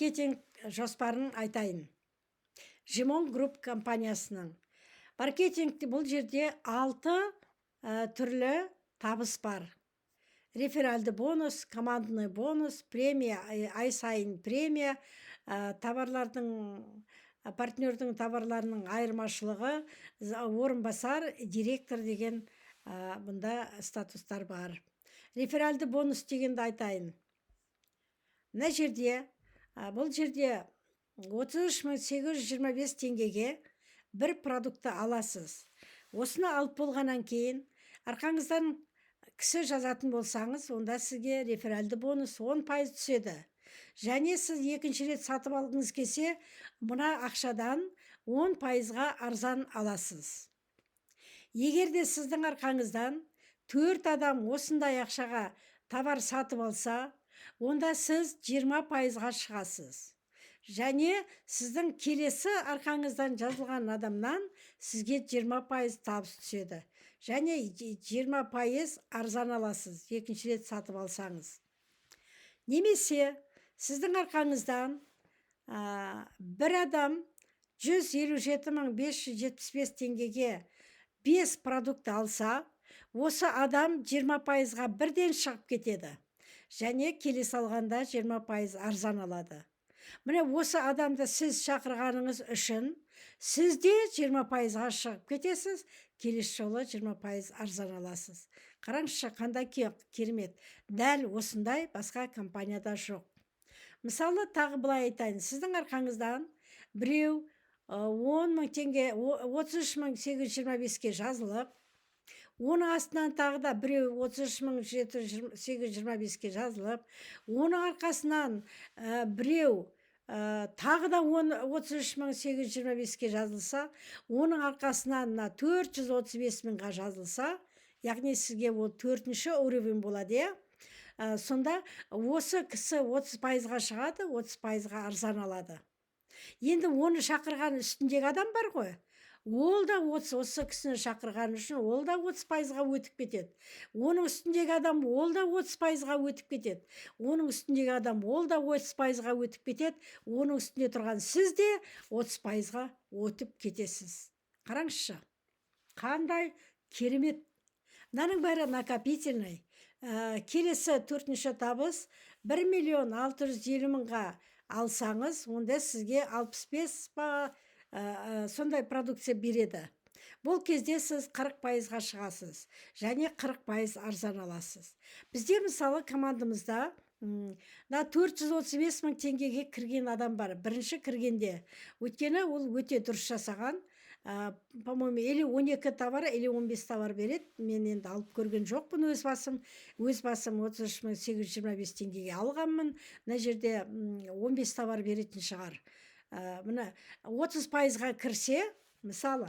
маркетинг жоспарын айтайын. Жимон Групп компаниясының. Маркетингте бұл жерде 6 түрлі табыс бар. Реферальды бонус, командный бонус, премия, ай сайын премия, партнердің товарларының айырмашылығы, орынбасар, директор деген бұнда статустар бар. Реферальды бонус дегенді айтайын. Мына жерде, бұл жерде 33.825 теңгеге бір продукты аласыз. Осыны алып болғаннан кейін, арқаңыздан кісі жазатын болсаңыз, онда сізге реферальды бонус 10% түседі. Және сіз екінші рет сатып алғыңыз келсе, мұна ақшадан 10%-ға арзан аласыз. Егерде сіздің арқаңыздан 4 адам осындай ақшаға товар сатып алса, онда сіз 20%-ға шығасыз. Және сіздің келесі арқаңыздан жазылған адамнан сізге 20% табыс түседі. Және 20% арзан аласыз, екінші рет сатып алсаңыз. Немесе сіздің арқаңыздан бір адам 157.575 теңгеге 5 продукт алса, осы адам 20%-ға бірден шығып кетеді. Және келесі алғанда 20% арзан алады. Міне осы адамды сіз шақырғаныңыз үшін, сізде 20%-ға шығып кетесіз, келесі жолы 20% арзан аласыз. Қараңызшы, қандай керемет. Дәл осындай басқа компанияда жоқ. Мысалы, тағы былай айтайын, сіздің арқаңыздан біреу 10.000 теңге 33.825-ке жазылып, оның астынан тағы да біреу 33.825-ке жазылып, оның арқасынан біреу тағы да 33.825-ке жазылса, оның арқасынан 435.000-ға жазылса, яғни сізге ол 4-ші уровень болады, сонда осы кісі 30%-ға шығады, 30%-ға арзан алады. Енді оны шақырған үстіндегі адам бар ғой, ол да осы кісіні шақырған үшін, ол да 30%-ға өтіп кетеді. Оның үстіндегі адам, ол да 30%-ға өтіп кетеді. Оның үстіндегі адам, ол да 30%-ға өтіп кетеді. Оның үстінде тұрған сіз де 30%-ға өтіп кетесіз. Қараңызшы, қандай керемет. Мынаның бәрі накопительный. Келесі 4-ші табыс 1.650.000-ға алсаңыз, онда сізге 65 сондай продукция береді. Бұл кезде сіз 40%-ға шығасыз, және 40% арзан аласыз. Бізде мысалы командамызда 435.000 теңгеге кірген адам бар, бірінші кіргенде. Өйткені ол өте дұрыс жасаған. По-моему, или 12 товар, или 15 товар береді. Мен енді алып көрген жоқпын өз басым. Өз басым 33.825 теңгеге алғанмын. Мына жерде 15 товар беретін шығар. Мына 30%-ға кірсе, мысалы,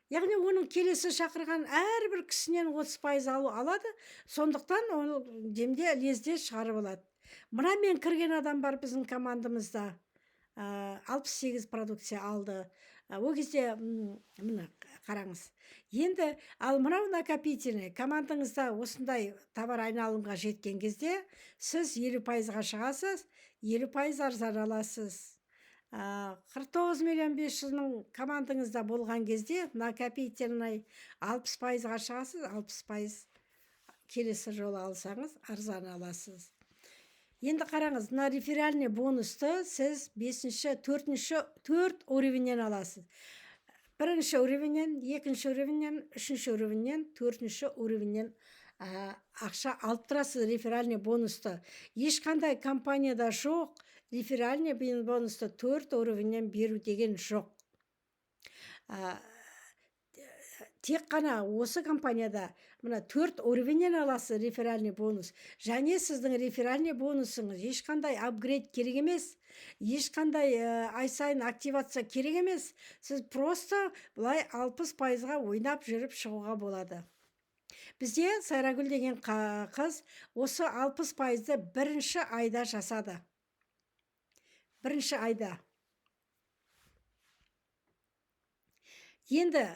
яғни оның келесі шақырған әрбір кісінен 30% алады, сондықтан оны демде лезде шығарып алады. Мына мен кірген адам бар біздің командамызда, 68 продукция алды. Ол кезде, мына қараңыз. Енді, ал мынау накопительный, командаңызда осындай товар айналымға жеткен кезде, сіз 50%-ға шығасыз, 50% арзан аласыз. 49.500.000 командаңызда болған кезде накопительный 60%-ға шығасыз, 60% келесі жолы алсаңыз арзан аласыз. Енді қараңыз, мына реферальный бонусты сіз 4 уровеньнен аласыз. 1-ші уровеньнен, 2-ші уровеньнен, 3-ші уровеньнен, 4-ші уровеньнен ақша алып тұрасыз реферальный бонусты. Ешқандай компанияда жоқ, реферальный бонусты 4 уровеньнен беру деген жоқ. Тек қана осы компанияда мына 4 уровеньнен аласыз реферальный бонус. Және сіздің реферальный бонусыңыз ешқандай апгрейд керек емес, ешқандай ай сайын активация керек емес. Сіз просто бұлай 60%-ға ойнап жүріп шығуға болады. Бізде Сайрагүл деген қыз осы 60%-ды бірінші айда жасады. Бірінші айда. Енді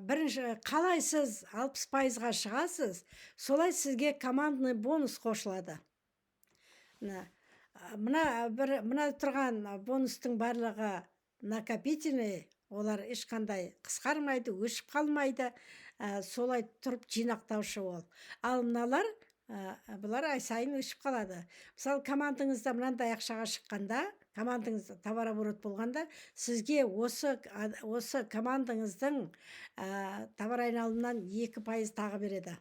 бірінші қалай сіз 60%-ға шығасыз, солай сізге командный бонус қосылады. мына тұрған бонустың барлығы накопительный, олар ешқандай қысқармайды, өшіп қалмайды. Солай тұрып жинақтаушы ол. Ал мыналар бұлар ай сайын өшіп қалады. Мысалы, командаңызда мынандай ақшаға шыққанда, командаңыз товарооборот болғанда, сізге осы командаңыздың товар айналымынан 2% тағы береді.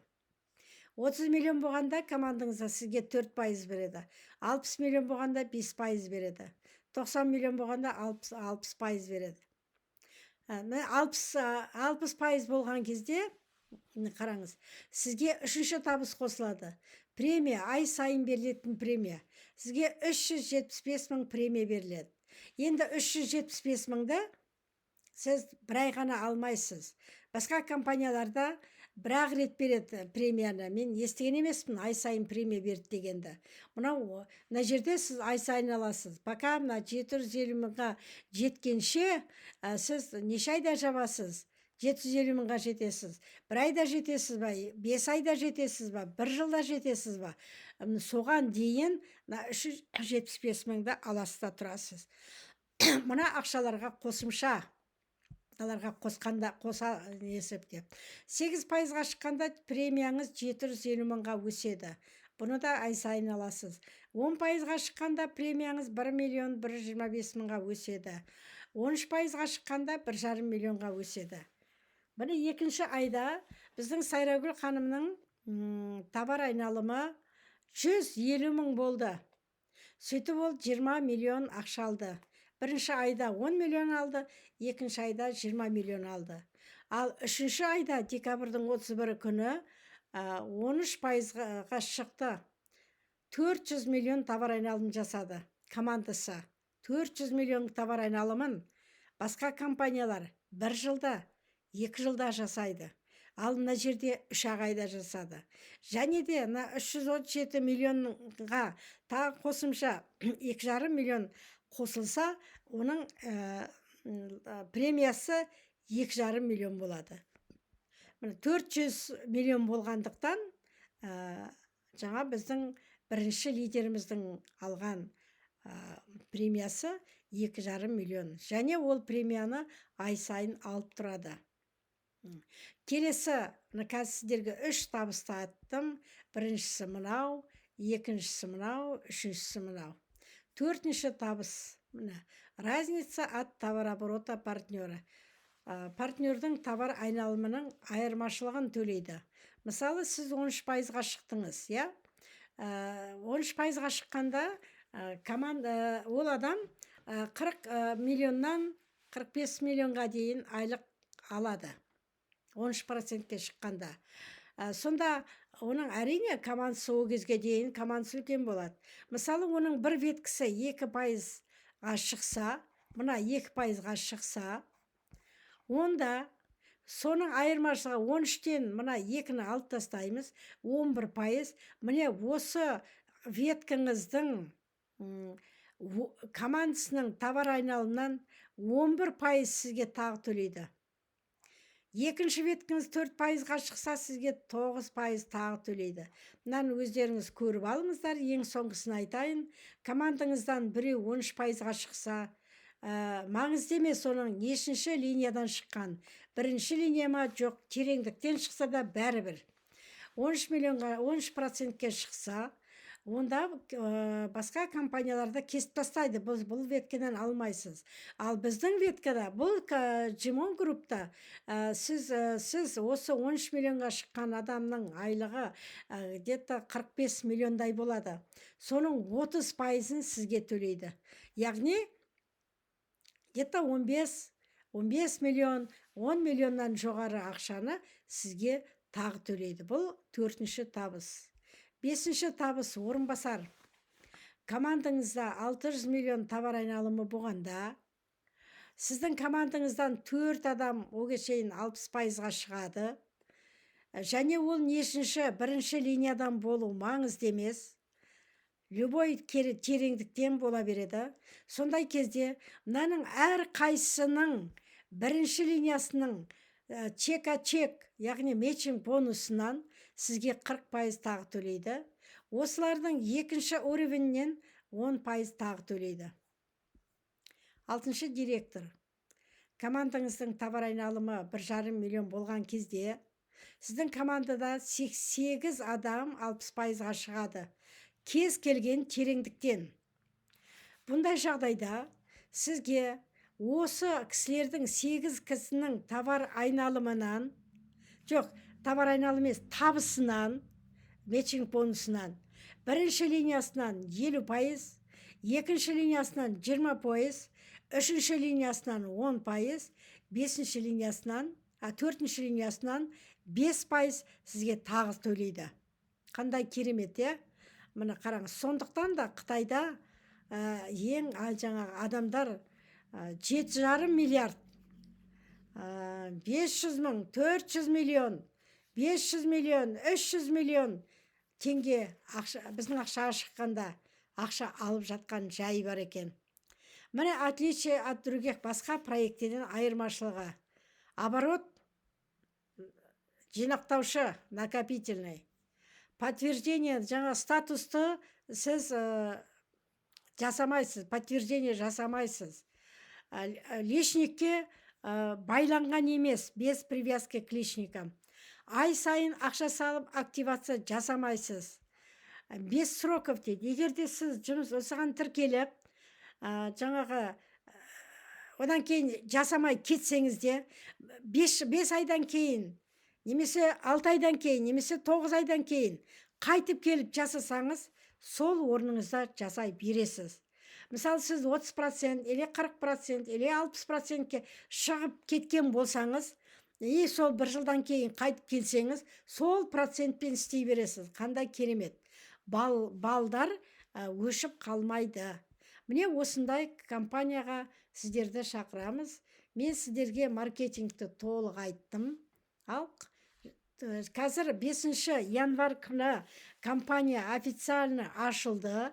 30 миллион болғанда командаңызда сізге 4% береді. 60 миллион болғанда 5% береді. 90 миллион болғанда 60% береді. 60% болған кезде, қараңыз, сізге үшінші табыс қосылады. Премия, ай сайын берілетін премия. Сізге 375 мың премия беріледі. Енді 375 мыңды сіз бір ай ғана алмайсыз. Басқа компанияларда бір-ақ рет береді премияны. Мен естіген емеспін ай сайын премия берді дегенді. Мына жерде сіз ай сайын аласыз. Пока мына 750 мыңға жеткенше сіз неше айда жабасыз? 750 мыңға жетесіз. Бір айда жетесіз ба? 5 айда жетесіз ба? 1 жылда жетесіз ба? Соған дейін 375 мыңды аласыз тұрасыз. Мына ақшаларға қосымша, аларға қоса есептеп. 8%-ға шыққанда премияңыз 750 мыңға өседі. Бұны да ай сайын аласыз. 10%-ға шыққанда премияңыз 1 миллион 125 мыңға өседі. 13%-ға шыққанда 1,5 миллионға өседі. Бұны екінші айда біздің Сайрагүл ханымның товар айналымы 150 мың болды. Сөйтіп ол 20 миллион ақша алды. Бірінші айда 10 миллион алды, екінші айда 20 миллион алды. Ал үшінші айда декабрьдің 31 күні 13%-ға шықты. 400 миллион товар айналым жасады командасы. 400 миллион товар айналымын басқа компаниялар 1 жылда, 2 жылда жасайды. Ал мына жерде 3 айда жасады. Және де 337 миллионға тағы қосымша 2,5 миллион қосылса, оның премиясы 2,5 миллион болады. 400 миллион болғандықтан, жаңа біздің бірінші лидеріміздің алған премиясы 2,5 миллион. Және ол премияны ай сайын алып тұрады. Келесі, қазір сіздерге 3 табысты аттым. Біріншісі мынау, екіншісі мынау, үшіншісі мынау. 4-ші табыс. Разница от товарооборота партнера. Партнердің товар айналымының айырмашылығын төлейді. Мысалы, сіз 13%-ға шықтыңыз, 13%-ға шыққанда ол адам 40 миллионнан 45 миллионға дейін айлық алады. 13%-ке шыққанда. Сонда оның әрине командасы ол кезге дейін командасы үлкен болады. Мысалы, оның бір веткісі 2%-ға шықса, мына 2%-ға шықса, онда соның айырмашылығы 13-тен мына 2-ні алып тастаймыз, 11%. Міне осы веткіңіздің командасының товар айналымынан 11% сізге тағы төлейді. Екінші веткіңіз 4%-ға шықса, сізге 9% тағы төлейді. Мынаны өздеріңіз көріп алыңыздар. Ең соңғысын айтайын. Командаңыздан біреу 13%-ға шықса, маңызды емес оның нешінші линиядан шыққан. Бірінші линия ма, жоқ, тереңдіктен шықса да бәрібір. 13%-ке шықса, онда басқа компанияларда кесіп тастайды. Бұл веткеден алмайсыз. Ал біздің веткада, бұл Жимон группта сіз осы 13 миллионға шыққан адамның айлығы где-то 45 миллиондай болады. Соның 30%-ын сізге төлейді. Яғни где-то 15 миллион, 10 миллионнан жоғары ақшаны сізге тағы төлейді. Бұл 4-ші табыс. 5-ші табыс орынбасар. Командаңызда 600 миллион товар айналымы болғанда, сіздің командаңыздан 4 адам оған шейін 60%-ға шығады. Және ол нешінші, бірінші линиядан болу маңызды емес. Любой тереңдіктен бола береді. Сондай кезде мынаның әр қайсының бірінші линиясының чек-а-чек, яғни мечинг бонусынан сізге 40% тағы төлейді. Осылардың екінші уровеннен 10% тағы төлейді. Алтыншы, директор. Командаңыздың товар айналымы 1,5 миллион болған кезде, сіздің командада 8 адам 60%-ға шығады. Кез келген тереңдіктен. Бұндай жағдайда сізге осы кісілердің 8 кісінің товар айналымынан, жоқ, товар айналымы емес, табысынан, матчинг бонусынан, бірінші линиясынан 50%, екінші линиясынан 20%, үшінші линиясынан 10%, бесінші линиясынан, төртінші линиясынан 5% сізге тағы төлейді. Қандай керемет, міне қараңыз. Сондықтан да Қытайда ең жаңағы адамдар 7,5 миллиард, 500 мың, 400 миллион, 500 миллион, 300 миллион теңге біздің ақшаға шыққанда ақша алып жатқан жайы бар екен. Міне отличие от других басқа проекттерден айырмашылығы. Оборот жинақтаушы, накопительный. Подтверждение, жаңа статусты сіз жасамайсыз, подтверждение жасамайсыз. Личникке байланған емес, без привязки к личникам. Ай сайын ақша салып активация жасамайсыз. Без сроков дейді. Егер де сіз жұмыс осыған тіркеліп, жаңағы одан кейін жасамай кетсеңіз де, 5 айдан кейін, немесе 6 айдан кейін, немесе 9 айдан кейін қайтып келіп жасасаңыз, сол орныңызда жасай бересіз. Мысалы, сіз 30%, или 40%, или 60%-ке шығып кеткен болсаңыз, сол 1 жылдан кейін қайтып келсеңіз, сол процентпен істей бересіз. Қандай керемет. Балдар өшіп қалмайды. Міне осындай компанияға сіздерді шақырамыз. Мен сіздерге маркетингті толық айттым. Ал қазір 5 январь күні компания официально ашылды.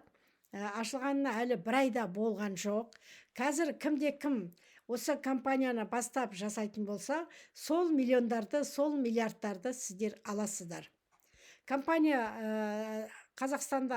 Ашылғанына әлі 1 айда болған жоқ. Қазір кімде-кім осы компанияны бастап жасайтын болса, сол миллиондарды, сол миллиардтарды сіздер аласыздар. Компания Қазақстанда